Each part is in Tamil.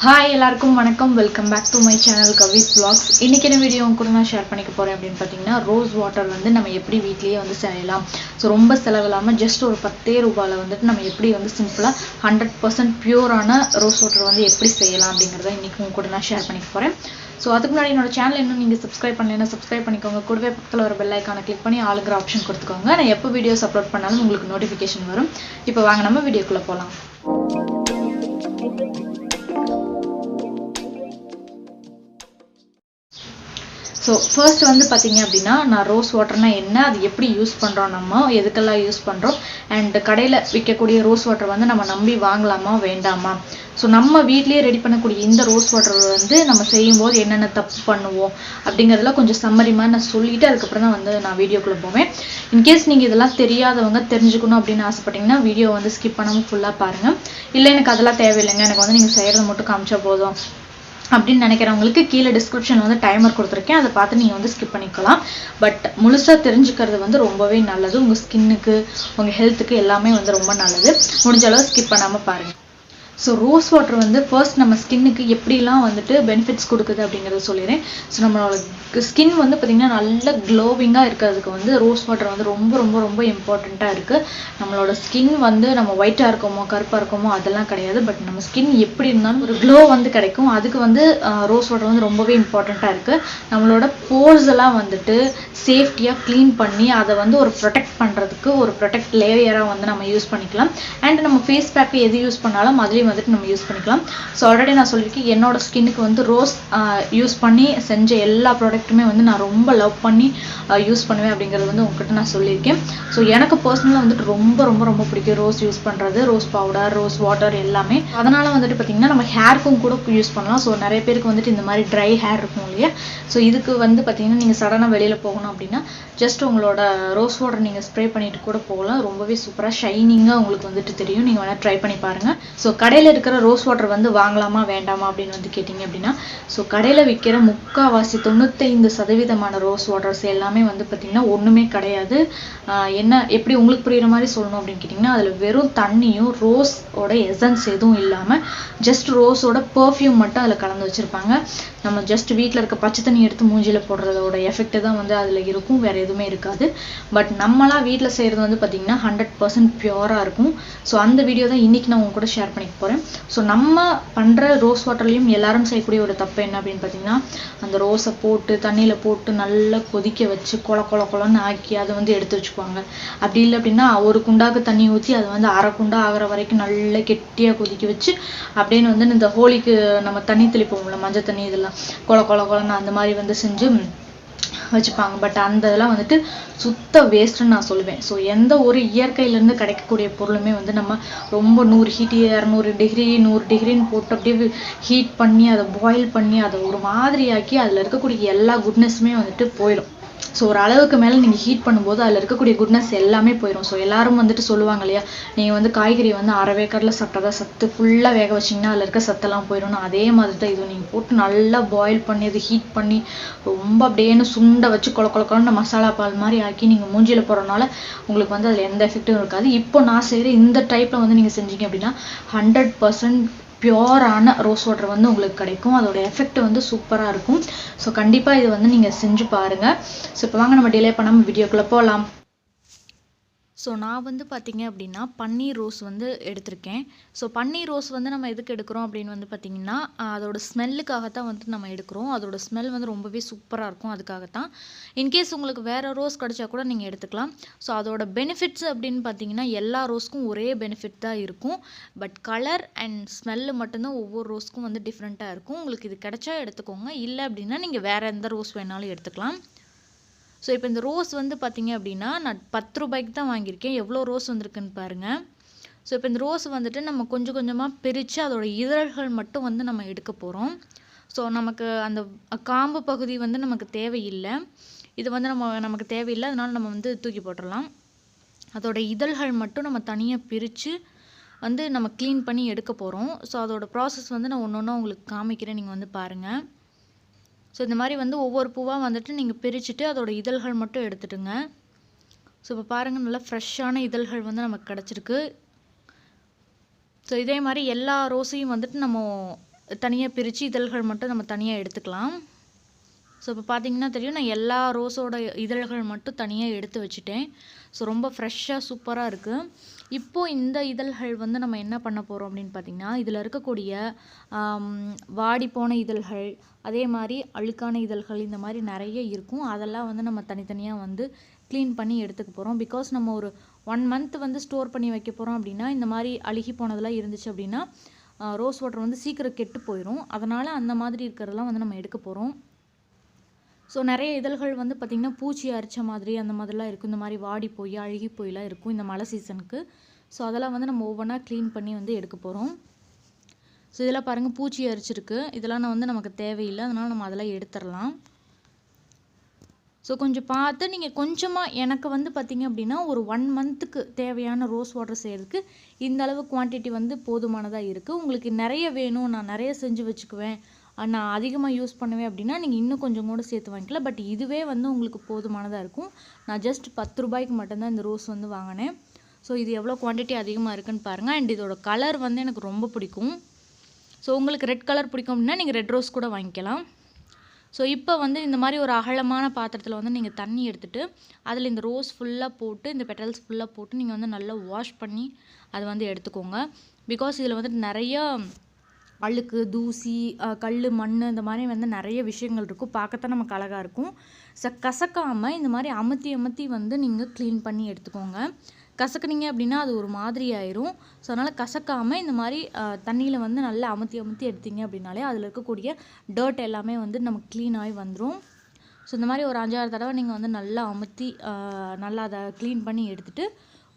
ஹாய் எல்லாருக்கும் வணக்கம். Welcome back to my channel Kavi's vlogs. இன்னைக்கு என்ன வீடியோ உங்க கூட நான் ஷேர் பண்ணிக்க போறேன் அப்படின்னு பார்த்தீங்கன்னா, ரோஸ் வாட்டர் வந்து நம்ம எப்படி வீட்லயே வந்து செய்யலாம். ஸோ ரொம்ப செலவில்லாமல் ஜஸ்ட் ஒரு 10 ரூபாயில் வந்துட்டு நம்ம எப்படி வந்து சிம்பிளாக 100% பியூரான ரோஸ் வாட்டர் வந்து எப்படி செய்யலாம் அப்படிங்கிறத இன்னைக்கு உங்க கூட நான் ஷேர் பண்ணிக்க போறேன். ஸோ அதுக்கு முன்னாடி என்னோட சேனல் இன்னும் நீங்கள் சப்ஸ்கிரைப் பண்ணலைன்னா சப்ஸ்கிரைப் பண்ணிக்கோங்க. கூடவே பக்கத்தில் ஒரு பெல் ஐக்கானை கிளிக் பண்ணி ஆளுங்கிற ஆப்ஷன் கொடுத்துக்கோங்க. நான் எப்போ வீடியோஸ் அப்லோட் பண்ணாலும் உங்களுக்கு நோட்டிஃபிகேஷன் வரும். இப்போ வாங்க நம்ம வீடியோக்குள்ளே போகலாம். ஸோ ஃபர்ஸ்ட் வந்து பார்த்தீங்க அப்படின்னா, நான் ரோஸ் வாட்டர்னால் என்ன, அது எப்படி யூஸ் பண்ணுறோம், நம்ம எதுக்கெல்லாம் யூஸ் பண்ணுறோம், அண்ட் கடையில் விற்கக்கூடிய ரோஸ் வாட்டர் வந்து நம்ம நம்பி வாங்கலாமா வேண்டாமா, ஸோ நம்ம வீட்லேயே ரெடி பண்ணக்கூடிய இந்த ரோஸ் வாட்டர் வந்து நம்ம செய்யும்போது என்னென்ன தப்பு பண்ணுவோம் அப்படிங்கிறதுலாம் கொஞ்சம் சம்மரி மாதிரி நான் சொல்லிவிட்டு அதுக்கப்புறம் தான் வந்து நான் வீடியோக்குள்ளே போவேன். இன்கேஸ் நீங்கள் இதெல்லாம் தெரியாதவங்க தெரிஞ்சுக்கணும் அப்படின்னு ஆசைப்பட்டீங்கன்னா வீடியோ வந்து ஸ்கிப் பண்ணாமல் ஃபுல்லாக பாருங்கள். இல்லை எனக்கு அதெல்லாம் தேவையில்லைங்க, எனக்கு வந்து நீங்கள் செய்கிறத மட்டும் காமிச்சா போதும் அப்படின்னு நினைக்கிறவங்களுக்கு கீழே டிஸ்கிரிப்ஷனில் வந்து டைமர் கொடுத்துருக்கேன், அதை பார்த்து நீங்கள் வந்து ஸ்கிப் பண்ணிக்கலாம். பட் முழுசாக தெரிஞ்சுக்கிறது வந்து ரொம்பவே நல்லது. உங்கள் ஸ்கின்னுக்கு உங்கள் ஹெல்த்துக்கு எல்லாமே வந்து ரொம்ப நல்லது. முடிஞ்ச அளவு ஸ்கிப் பண்ணாமல் பாருங்கள். ஸோ ரோஸ் வாட்டர் வந்து ஃபர்ஸ்ட் நம்ம ஸ்கின்னுக்கு எப்படிலாம் வந்துட்டு பெனிஃபிட்ஸ் கொடுக்குது அப்படிங்கிறத சொல்லிடுறேன். ஸோ நம்மளோட ஸ்கின் வந்து பார்த்திங்கன்னா நல்ல க்ளோவிங்காக இருக்கிறதுக்கு வந்து ரோஸ் வாட்டர் வந்து ரொம்ப ரொம்ப ரொம்ப இம்பார்ட்டண்ட்டாக இருக்குது. நம்மளோட ஸ்கின் வந்து நம்ம ஒயிட்டாக இருக்கோமோ கருப்பாக இருக்கோமோ அதெல்லாம் கிடையாது. பட் நம்ம ஸ்கின் எப்படி இருந்தாலும் ஒரு க்ளோ வந்து கிடைக்கும். அதுக்கு வந்து ரோஸ் வாட்டர் வந்து ரொம்பவே இம்பார்ட்டண்ட்டாக இருக்குது. நம்மளோட போர்ஸ் எல்லாம் வந்துட்டு சேஃப்டியாக க்ளீன் பண்ணி அதை வந்து ஒரு ப்ரொடெக்ட் பண்ணுறதுக்கு ஒரு ப்ரொடெக்ட் லேயராக வந்து நம்ம யூஸ் பண்ணிக்கலாம். அண்ட் நம்ம ஃபேஸ் பேக்கு எது யூஸ் பண்ணாலும் அதுலேயும் வந்துட்டு நம்ம யூஸ் பண்ணிக்கலாம். ஸோ ஆல்ரெடி நான் சொல்லியிருக்கேன், என்னோட ஸ்கின்னுக்கு வந்து ரோஸ் யூஸ் பண்ணி செஞ்ச எல்லா ப்ராடக்ட்டுமே வந்து நான் ரொம்ப லவ் பண்ணி யூஸ் பண்ணுவேன் அப்படிங்கிறது வந்து உங்ககிட்ட நான் சொல்லியிருக்கேன். ஸோ எனக்கு பர்சனலாக வந்துட்டு ரொம்ப ரொம்ப ரொம்ப பிடிக்கும் ரோஸ் யூஸ் பண்ணுறது, ரோஸ் பவுடர், ரோஸ் வாட்டர் எல்லாமே. அதனால் வந்துட்டு பார்த்திங்கன்னா நம்ம ஹேருக்கும் கூட யூஸ் பண்ணலாம். ஸோ நிறைய பேருக்கு வந்துட்டு இந்த மாதிரி ட்ரை ஹேர் இருக்கும் இல்லையா, ஸோ இதுக்கு வந்து பார்த்திங்கன்னா நீங்கள் சடனாக வெளியில் போகணும் அப்படின்னா ஜஸ்ட் உங்களோட ரோஸ் வாட்டர் நீங்கள் ஸ்ப்ரே பண்ணிட்டு கூட போகலாம். ரொம்பவே சூப்பராக ஷைனிங்காக உங்களுக்கு வந்துட்டு தெரியும். நீங்கள் வேணால் ட்ரை பண்ணி பாருங்கள். ஸோ கடையில் இருக்கிற ரோஸ் வாட்டர் வந்து வாங்கலாமா வேண்டாமா அப்படின்னு வந்து கேட்டிங்க அப்படின்னா, ஸோ கடையில் விற்கிற 95% ரோஸ் வாட்டர்ஸ் எல்லாமே வந்து பார்த்திங்கன்னா ஒன்றுமே கிடையாது. என்ன எப்படி உங்களுக்கு புரிகிற மாதிரி சொல்லணும் அப்படின்னு கேட்டிங்கன்னா, அதில் வெறும் தண்ணியும் ரோஸோட எசன்ஸ் எதுவும் இல்லாமல் ஜஸ்ட் ரோஸோட பர்ஃப்யூம் மட்டும் அதில் கலந்து வச்சுருப்பாங்க. நம்ம ஜஸ்ட் வீட்டில் இருக்க பச்சை தண்ணி எடுத்து மூஞ்சியில் போடுறதோட எஃபெக்ட் தான் வந்து அதில் இருக்கும், வேறு எதுவுமே இருக்காது. பட் நம்மளாம் வீட்டில் செய்கிறது வந்து பார்த்திங்கன்னா 100% பியூராக இருக்கும். ஸோ அந்த வீடியோ தான் இன்றைக்கி நான் உங்க கூட ஷேர் பண்ணிக்க போகிறேன். ஸோ நம்ம பண்ணுற ரோஸ் வாட்டர்லேயும் எல்லாரும் செய்யக்கூடிய ஒரு தப்பு என்ன அப்படின்னு பார்த்தீங்கன்னா, அந்த ரோஸை போட்டு தண்ணியில் போட்டு நல்லா கொதிக்க வச்சு கொலன்னு ஆக்கி அதை வந்து எடுத்து வச்சுக்குவாங்க. அப்படி இல்லை அப்படின்னா ஒரு குண்டாக்கு தண்ணி ஊற்றி அதை வந்து அரை குண்டா ஆகிற வரைக்கும் நல்லா கெட்டியாக கொதிக்க வச்சு அப்படின்னு வந்து இந்த ஹோலிக்கு நம்ம தண்ணி தெளிப்போம்ல, மஞ்சள் தண்ணி, இதெல்லாம் கொலன்னு அந்த மாதிரி வந்து செஞ்சு வச்சுப்பாங்க. பட் அந்த இதெல்லாம் வந்துட்டு சுத்த வேஸ்ட்டுன்னு நான் சொல்லுவேன். ஸோ எந்த ஒரு இயற்கையிலேருந்து கிடைக்கக்கூடிய பொருளுமே வந்து நம்ம ரொம்ப 100 ஹீட் 200 டிகிரி 100 டிகிரின்னு போட்டு அப்படியே ஹீட் பண்ணி அதை பாயில் பண்ணி அதை ஒரு மாதிரி ஆக்கி அதில் இருக்கக்கூடிய எல்லா குட்னஸுமே வந்துட்டு போயிடும். ஸோ ஒரு அளவுக்கு மேலே நீங்கள் ஹீட் பண்ணும்போது அதில் இருக்கக்கூடிய குட்னஸ் எல்லாமே போயிடும். ஸோ எல்லாரும் வந்துட்டு சொல்லுவாங்க இல்லையா, நீங்கள் வந்து காய்கறி வந்து அரை வேக்காடில் சாப்பிட்டா சத்து, ஃபுல்லாக வேக வச்சிங்கன்னா அதில் இருக்க சத்தெல்லாம் போயிடும்னு. அதே மாதிரி தான் இது. நீங்கள் போட்டு நல்லா பாயில் பண்ணி அதை ஹீட் பண்ணி ரொம்ப அப்படியேன்னு சுண்டை வச்சு கொலன்னு மசாலா பால் மாதிரி ஆக்கி நீங்கள் மூஞ்சியில் போடுறதுனால உங்களுக்கு வந்து அதில் எந்த எஃபெக்டும் இருக்காது. இப்போ நான் செய்கிற இந்த டைப்பில் வந்து நீங்கள் செஞ்சீங்க அப்படின்னா 100% பியூரான ரோஸ் வாட்டர் வந்து உங்களுக்கு கிடைக்கும். அதோட எஃபெக்ட் வந்து சூப்பராக இருக்கும். ஸோ கண்டிப்பாக இது வந்து நீங்கள் செஞ்சு பாருங்கள். ஸோ இப்போ வாங்க நம்ம டிலே பண்ணாமல் வீடியோக்குள்ளே போகலாம். ஸோ நான் வந்து பார்த்திங்க அப்படின்னா பன்னீர் ரோஸ் வந்து எடுத்திருக்கேன். ஸோ பன்னீர் ரோஸ் வந்து நம்ம எதுக்கு எடுக்கிறோம் அப்படின்னு வந்து பார்த்திங்கன்னா, அதோட ஸ்மெல்லுக்காகத்தான் வந்து நம்ம எடுக்கிறோம். அதோட ஸ்மெல் வந்து ரொம்பவே சூப்பராக இருக்கும், அதுக்காகத்தான். இன்கேஸ் உங்களுக்கு வேறு ரோஸ் கிடச்சா கூட நீங்கள் எடுத்துக்கலாம். ஸோ அதோட பெனிஃபிட்ஸ் அப்படின்னு பார்த்தீங்கன்னா எல்லா ரோஸ்க்கும் ஒரே பெனிஃபிட் தான் இருக்கும். பட் கலர் அண்ட் ஸ்மெல்லு மட்டும்தான் ஒவ்வொரு ரோஸ்க்கும் வந்து டிஃப்ரெண்ட்டாக இருக்கும். உங்களுக்கு இது கிடச்சா எடுத்துக்கோங்க, இல்லை அப்படின்னா நீங்கள் வேறு எந்த ரோஸ் வேணாலும் எடுத்துக்கலாம். ஸோ இப்போ இந்த ரோஸ் வந்து பார்த்திங்க அப்படின்னா நான் 10 ரூபாய்க்கு தான் வாங்கியிருக்கேன். எவ்வளோ ரோஸ் வந்திருக்குன்னு பாருங்கள். ஸோ இப்போ இந்த ரோஸ் வந்துட்டு நம்ம கொஞ்சம் கொஞ்சமாக பிரித்து அதோட இதழ்கள் மட்டும் வந்து நம்ம எடுக்க போகிறோம். ஸோ நமக்கு அந்த காம்பு பகுதி வந்து நமக்கு தேவையில்லை. இது வந்து நமக்கு தேவையில்லை, அதனால் நம்ம வந்து தூக்கி போட்டுடலாம். அதோட இதழ்கள் மட்டும் நம்ம தனியாக பிரித்து வந்து நம்ம க்ளீன் பண்ணி எடுக்க போகிறோம். ஸோ அதோட ப்ராசஸ் வந்து நான் ஒன்று ஒன்றா உங்களுக்கு காமிக்கிறேன், நீங்கள் வந்து பாருங்கள். ஸோ இந்த மாதிரி வந்து ஒவ்வொரு பூவாக வந்துட்டு நீங்கள் பிரிச்சுட்டு அதோட இதழ்கள் மட்டும் எடுத்துட்டுங்க. ஸோ இப்போ பாருங்கள், நல்லா ஃப்ரெஷ்ஷான இதழ்கள் வந்து நமக்கு கிடச்சிருக்கு. ஸோ இதே மாதிரி எல்லா ரோஸையும் வந்துட்டு நம்ம தனியாக பிரித்து இதழ்கள் மட்டும் நம்ம தனியாக எடுத்துக்கலாம். ஸோ இப்போ பார்த்தீங்கன்னா தெரியும், நான் எல்லா ரோஸோட இதழ்கள் மட்டும் தனியாக எடுத்து வச்சுட்டேன். ஸோ ரொம்ப ஃப்ரெஷ்ஷாக சூப்பராக இருக்குது. இப்போது இந்த இதழ்கள் வந்து நம்ம என்ன பண்ண போகிறோம் அப்படின்னு பார்த்திங்கன்னா, இதில் இருக்கக்கூடிய வாடிப்போன இதழ்கள், அதே மாதிரி அழுக்கான இதழ்கள், இந்த மாதிரி நிறைய இருக்கும். அதெல்லாம் வந்து நம்ம தனித்தனியாக வந்து க்ளீன் பண்ணி எடுத்துக்க போகிறோம். பிகாஸ் நம்ம ஒரு 1 மந்த் வந்து ஸ்டோர் பண்ணி வைக்க போகிறோம் அப்படின்னா, இந்த மாதிரி அழுகி போனதெல்லாம் இருந்துச்சு அப்படின்னா ரோஸ் வாட்டர் வந்து சீக்கிரம் கெட்டு போயிடும். அதனால் அந்த மாதிரி இருக்கிறதெல்லாம் வந்து நம்ம எடுக்க போகிறோம். ஸோ நிறைய இதழ்கள் வந்து பார்த்திங்கன்னா பூச்சி அரிச்ச மாதிரி அந்த மாதிரிலாம் இருக்கும். இந்த மாதிரி வாடி போய் அழுகி போயெலாம் இருக்கும் இந்த மழை சீசனுக்கு. ஸோ அதெல்லாம் வந்து நம்ம ஒவ்வொன்றா க்ளீன் பண்ணி வந்து எடுக்க போகிறோம். ஸோ இதெல்லாம் பாருங்கள், பூச்சி அரிச்சிருக்கு. இதெல்லாம் வந்து நமக்கு தேவையில்லை, அதனால் நம்ம அதெல்லாம் எடுத்துடலாம். ஸோ கொஞ்சம் பார்த்து நீங்கள் கொஞ்சமாக, எனக்கு வந்து பார்த்திங்க அப்படின்னா ஒரு 1 மந்த்துக்கு தேவையான ரோஸ் வாட்டர் செய்கிறதுக்கு இந்த அளவு குவான்டிட்டி வந்து போதுமானதாக இருக்குது. உங்களுக்கு நிறைய வேணும், நான் நிறைய செஞ்சு வச்சுக்குவேன், நான் அதிகமாக யூஸ் பண்ணுவேன் அப்படின்னா நீங்கள் இன்னும் கொஞ்சம் கூட சேர்த்து வாங்கிக்கலாம். பட் இதுவே வந்து உங்களுக்கு போதுமானதாக இருக்கும். நான் ஜஸ்ட் 10 ரூபாய்க்கு மட்டும்தான் இந்த ரோஸ் வந்து வாங்கினேன். ஸோ இது எவ்வளோ குவான்டிட்டி அதிகமாக இருக்குன்னு பாருங்கள். அண்ட் இதோட கலர் வந்து எனக்கு ரொம்ப பிடிக்கும். ஸோ உங்களுக்கு ரெட் கலர் பிடிக்கும் அப்படின்னா நீங்கள் ரெட் ரோஸ் கூட வாங்கிக்கலாம். ஸோ இப்போ வந்து இந்த மாதிரி ஒரு அகலமான பாத்திரத்தில் வந்து நீங்கள் தண்ணி எடுத்துகிட்டு அதில் இந்த ரோஸ் ஃபுல்லாக போட்டு, இந்த பெட்டல்ஸ் ஃபுல்லாக போட்டு நீங்கள் வந்து நல்லா வாஷ் பண்ணி அதை வந்து எடுத்துக்கோங்க. பிகாஸ் இதில் வந்துட்டு நிறைய அழுக்கு, தூசி, கல், மண், இந்த மாதிரி வந்து நிறைய விஷயங்கள் இருக்கும். பார்க்கத்தான் நமக்கு அழகாக இருக்கும். கசக்காமல் இந்த மாதிரி அமுத்தி அமுத்தி வந்து நீங்கள் க்ளீன் பண்ணி எடுத்துக்கோங்க. கசக்குனீங்க அப்படின்னா அது ஒரு மாதிரி ஆயிரும். ஸோ அதனால் கசக்காமல் இந்த மாதிரி தண்ணியில் வந்து நல்லா அமுத்தி அமுத்தி எடுத்தீங்க அப்படின்னாலே அதில் இருக்கக்கூடிய டர்ட் எல்லாமே வந்து நமக்கு க்ளீன் ஆகி வந்துடும். ஸோ இந்த மாதிரி ஒரு 5-6 தடவை நீங்கள் வந்து நல்லா அமுத்தி நல்லா அதை க்ளீன் பண்ணி எடுத்துகிட்டு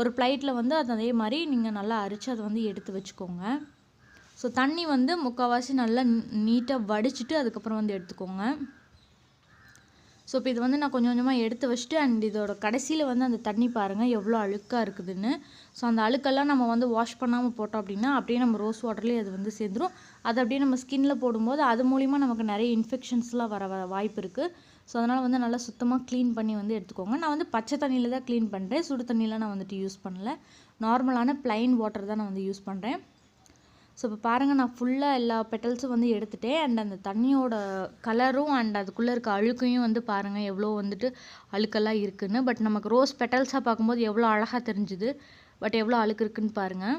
ஒரு பிளேட்டில் வந்து அது அதே மாதிரி நீங்கள் நல்லா அரித்து அதை வந்து எடுத்து வச்சுக்கோங்க. ஸோ தண்ணி வந்து முக்கால்வாசி நல்லா நீட்டாக வடிச்சிட்டு அதுக்கப்புறம் வந்து எடுத்துக்கோங்க. ஸோ இப்போ இது வந்து நான் கொஞ்சம் கொஞ்சமாக எடுத்து வச்சுட்டு, அண்ட் இதோட கடைசியில் வந்து அந்த தண்ணி பாருங்கள் எவ்வளோ அழுக்காக இருக்குதுன்னு. ஸோ அந்த அழுக்கெல்லாம் நம்ம வந்து வாஷ் பண்ணாமல் போட்டோம் அப்படின்னா அப்படியே நம்ம ரோஸ் வாட்டர்லேயே அது வந்து சேர்ந்துடும். அது அப்படியே நம்ம ஸ்கின்ல போடும்போது அது மூலிமா நமக்கு நிறைய இன்ஃபெக்ஷன்ஸ்லாம் வர வாய்ப்பு இருக்குது. ஸோ அதனால் வந்து நல்லா சுத்தமாக க்ளீன் பண்ணி வந்து எடுத்துக்கோங்க. நான் வந்து பச்சை தண்ணியில் தான் க்ளீன் பண்ணுறேன், சுடு தண்ணியில் நான் வந்துட்டு யூஸ் பண்ணல. நார்மலான ப்ளைன் வாட்டர் தான் நான் வந்து யூஸ் பண்ணுறேன். ஸோ இப்போ பாருங்கள், நான் ஃபுல்லாக எல்லா பெட்டல்ஸும் வந்து எடுத்துட்டேன். அண்ட் அந்த தண்ணியோட கலரும் அண்ட் அதுக்குள்ளே இருக்க அழுக்கையும் வந்து பாருங்கள் எவ்வளோ வந்துட்டு அழுக்கெல்லாம் இருக்குதுன்னு. பட் நமக்கு ரோஸ் பெட்டல்ஸாக பார்க்கும்போது எவ்வளோ அழகாக தெரிஞ்சுது, பட் எவ்வளோ அழுக்கு இருக்குதுன்னு பாருங்கள்.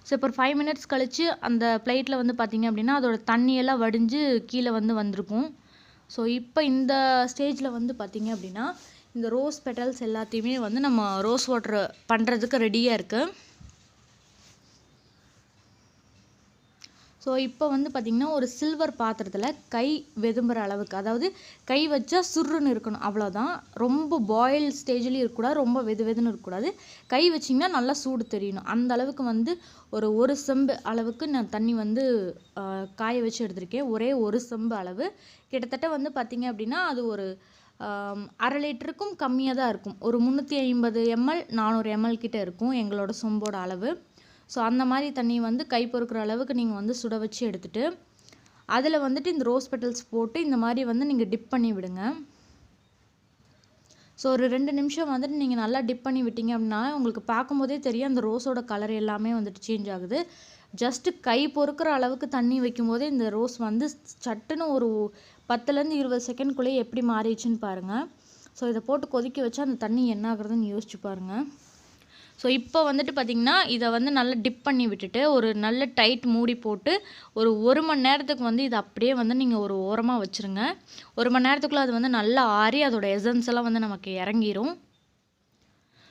ஸோ இப்போ ஒரு 5 மினிட்ஸ் கழித்து அந்த பிளேட்டில் வந்து பார்த்திங்க அப்படின்னா அதோட தண்ணியெல்லாம் வடிஞ்சு கீழே வந்து வந்திருக்கும். ஸோ இப்போ இந்த ஸ்டேஜில் வந்து பார்த்திங்க அப்படின்னா இந்த ரோஸ் பெட்டல்ஸ் எல்லாத்தையுமே வந்து நம்ம ரோஸ் வாட்டர் பண்ணுறதுக்கு ரெடியாக இருக்குது. ஸோ இப்போ வந்து பார்த்திங்கன்னா ஒரு சில்வர் பாத்திரத்தில் கை வெதும்புற அளவுக்கு, அதாவது கை வச்சா சுருன்னு இருக்கணும், அவ்வளோதான். ரொம்ப பாயில் ஸ்டேஜ்லேயும் இருக்கக்கூடாது, ரொம்ப வெதுன்னு இருக்கக்கூடாது. கை வச்சிங்கன்னா நல்லா சூடு தெரியணும். அந்த அளவுக்கு வந்து ஒரு செம்பு அளவுக்கு நான் தண்ணி வந்து காய வச்சு எடுத்திருக்கேன். ஒரே ஒரு செம்பு அளவு. கிட்டத்தட்ட வந்து பார்த்திங்க அப்படின்னா அது ஒரு 1/2 லிட்டருக்கும் கம்மியாக தான் இருக்கும். ஒரு 350 ml 400 ml கிட்ட இருக்கும் எங்களோட சொம்போட அளவு. ஸோ அந்த மாதிரி தண்ணி வந்து கை பொறுக்கிற அளவுக்கு நீங்கள் வந்து சுட வச்சு எடுத்துகிட்டு அதில் வந்துட்டு இந்த ரோஸ் பெட்டல்ஸ் போட்டு இந்த மாதிரி வந்து நீங்கள் டிப் பண்ணி விடுங்க. ஸோ ஒரு 2 நிமிஷம் வந்துட்டு நீங்கள் நல்லா டிப் பண்ணி விட்டீங்க அப்படின்னா உங்களுக்கு பார்க்கும்போதே தெரியும் அந்த ரோஸோட கலர் எல்லாமே வந்துட்டு சேஞ்ச் ஆகுது. ஜஸ்ட்டு கை பொறுக்கிற அளவுக்கு தண்ணி வைக்கும்போதே இந்த ரோஸ் வந்து சட்டுன்னு ஒரு 10லேருந்து 20 செகண்ட்குள்ளேயே எப்படி மாறிடுச்சுன்னு பாருங்கள். ஸோ இதை போட்டு கொதிக்க வச்சா அந்த தண்ணி என்ன ஆகுறதுன்னு யோசிச்சு பாருங்கள். ஸோ இப்போ வந்துட்டு பார்த்திங்கன்னா இதை வந்து நல்லா டிப் பண்ணி விட்டுட்டு ஒரு நல்ல டைட் மூடி போட்டு ஒரு 1 மணி நேரத்துக்கு வந்து இதை அப்படியே வந்து நீங்கள் ஒரு ஓரமாக வச்சுருங்க. 1 மணி நேரத்துக்குள்ளே அது வந்து நல்லா ஆறி அதோட எசன்ஸ் எல்லாம் வந்து நமக்கு இறங்கிரும்.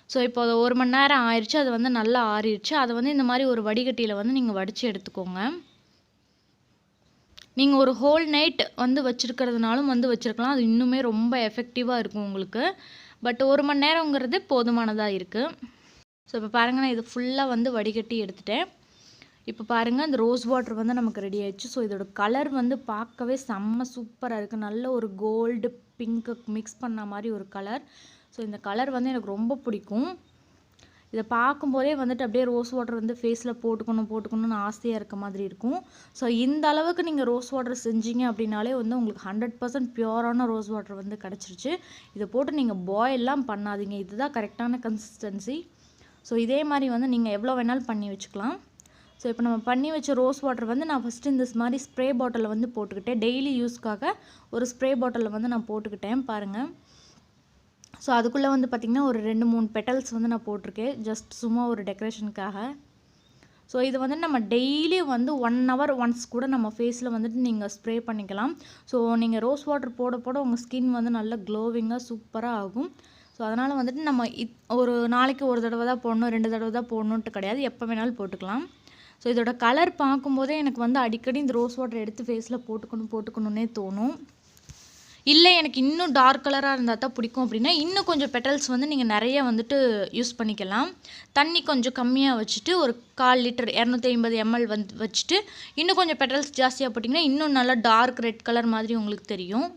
ஸோ இப்போ அது 1 மணி நேரம் ஆயிடுச்சு, அது வந்து நல்லா ஆறிடுச்சு. அதை வந்து இந்த மாதிரி ஒரு வடிகட்டியில் வந்து நீங்கள் வடித்து எடுத்துக்கோங்க. நீங்கள் ஒரு ஹோல் நைட் வந்து வச்சுருக்கிறதுனாலும் வந்து வச்சுருக்கலாம், அது இன்னுமே ரொம்ப எஃபெக்டிவாக இருக்கும் உங்களுக்கு. பட் 1 மணி நேரங்கிறது போதுமானதாக இருக்குது. ஸோ இப்போ பாருங்கள், நான் இது ஃபுல்லாக வந்து வடிகட்டி எடுத்துட்டேன். இப்போ பாருங்கள் இந்த ரோஸ் வாட்டர் வந்து நமக்கு ரெடி ஆயிடுச்சு. ஸோ இதோட கலர் வந்து பார்க்கவே செம்ம சூப்பராக இருக்குது. நல்ல ஒரு கோல்டு பிங்க்கு மிக்ஸ் பண்ண மாதிரி ஒரு கலர். ஸோ இந்த கலர் வந்து எனக்கு ரொம்ப பிடிக்கும். இதை பார்க்கும்போதே வந்துட்டு அப்படியே ரோஸ் வாட்டர் வந்து ஃபேஸில் போட்டுக்கணும்னு ஆசையாக இருக்க மாதிரி இருக்கும். ஸோ இந்த அளவுக்கு நீங்கள் ரோஸ் வாட்டர் செஞ்சீங்க அப்படின்னாலே வந்து உங்களுக்கு 100% பியூரான ரோஸ் வாட்டர் வந்து கிடச்சிருச்சு. இதை போட்டு நீங்கள் பாயிலெலாம் பண்ணாதீங்க, இதுதான் கரெக்டான கன்சிஸ்டன்சி. ஸோ இதே மாதிரி வந்து நீங்கள் எவ்வளோ வேணாலும் பண்ணி வச்சுக்கலாம். ஸோ இப்போ நம்ம பண்ணி வச்ச ரோஸ் வாட்டர் வந்து நான் ஃபஸ்ட்டு இந்த மாதிரி ஸ்ப்ரே பாட்டிலில் வந்து போட்டுக்கிட்டேன். டெய்லி யூஸ்க்காக ஒரு ஸ்ப்ரே பாட்டிலில் வந்து நான் போட்டுக்கிட்டேன் பாருங்கள். ஸோ அதுக்குள்ளே வந்து பார்த்திங்கன்னா ஒரு 2-3 பெட்டல்ஸ் வந்து நான் போட்டிருக்கேன், ஜஸ்ட் சும்மா ஒரு டெக்கரேஷனுக்காக. ஸோ இது வந்து நம்ம டெய்லி வந்து 1 hour ஒன்ஸ் கூட நம்ம ஃபேஸில் வந்துட்டு நீங்கள் ஸ்ப்ரே பண்ணிக்கலாம். ஸோ நீங்கள் ரோஸ் வாட்டர் போட போட உங்கள் ஸ்கின் வந்து நல்லா க்ளோவிங்காக சூப்பராக ஆகும். ஸோ அதனால் வந்துட்டு நம்ம ஒரு நாளைக்கு ஒரு தடவை தான் போடணும், 2 தடவை தான் போடணுன்ட்டு கிடையாது, எப்போ வேணாலும் போட்டுக்கலாம். ஸோ இதோட கலர் பார்க்கும்போதே எனக்கு வந்து அடிக்கடி இந்த ரோஸ் வாட்டர் எடுத்து ஃபேஸில் போட்டுக்கணுன்னே தோணும். இல்லை எனக்கு இன்னும் டார்க் கலராக இருந்தால் தான் பிடிக்கும் அப்படின்னா இன்னும் கொஞ்சம் பெட்டல்ஸ் வந்து நீங்கள் நிறைய வந்துட்டு யூஸ் பண்ணிக்கலாம். தண்ணி கொஞ்சம் கம்மியாக வச்சுட்டு ஒரு 1/4 லிட்டர் 250 ml வந்து வச்சுட்டு இன்னும் கொஞ்சம் பெட்டல்ஸ் ஜாஸ்தியாக போட்டிங்கன்னா இன்னும் நல்லா டார்க் ரெட் கலர் மாதிரி உங்களுக்கு தெரியும்.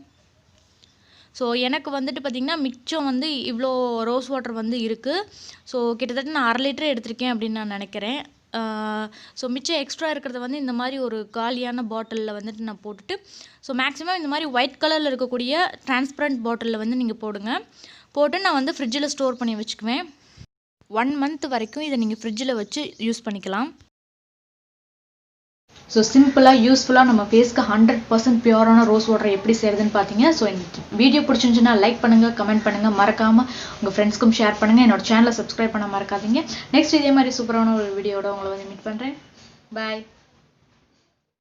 ஸோ எனக்கு வந்துட்டு பார்த்திங்கன்னா மிச்சம் வந்து இவ்வளோ ரோஸ் வாட்டர் வந்து இருக்குது. ஸோ கிட்டத்தட்ட நான் 1/2 லிட்டர் எடுத்திருக்கேன் அப்படின்னு நான் நினைக்கிறேன். ஸோ மிச்சம் எக்ஸ்ட்ரா இருக்கிறத வந்து இந்த மாதிரி ஒரு காலியான பாட்டிலில் வந்துட்டு நான் போட்டுட்டு, ஸோ மேக்ஸிமம் இந்த மாதிரி ஒயிட் கலரில் இருக்கக்கூடிய டிரான்ஸ்பரண்ட் பாட்டிலில் வந்து நீங்கள் போட்டு நான் வந்து ஃப்ரிட்ஜில் ஸ்டோர் பண்ணி வச்சுக்குவேன். 1 month வரைக்கும் இதை நீங்கள் ஃப்ரிட்ஜில் வச்சு யூஸ் பண்ணிக்கலாம். ஸோ சிம்பிளாக யூஸ்ஃபுல்லாக நம்ம ஃபேஸ்க்கு 100% பியூரான ரோஸ் வாட்டர் எப்படி செய்கிறதுன்னு பார்த்தீங்க. ஸோ இந்த வீடியோ பிடிச்சிருந்துச்சுன்னா லைக் பண்ணுங்கள், கமெண்ட் பண்ணுங்கள், மறக்காமல் உங்கள் ஃப்ரெண்ட்ஸ்க்கும் ஷேர் பண்ணுங்கள். என்னோட சேனலை சப்ஸ்கிரைப் பண்ண மறக்காதீங்க. நெக்ஸ்ட் இதே மாதிரி சூப்பரான ஒரு வீடியோட உங்களை வந்து மீட் பண்ணுறேன். பாய்.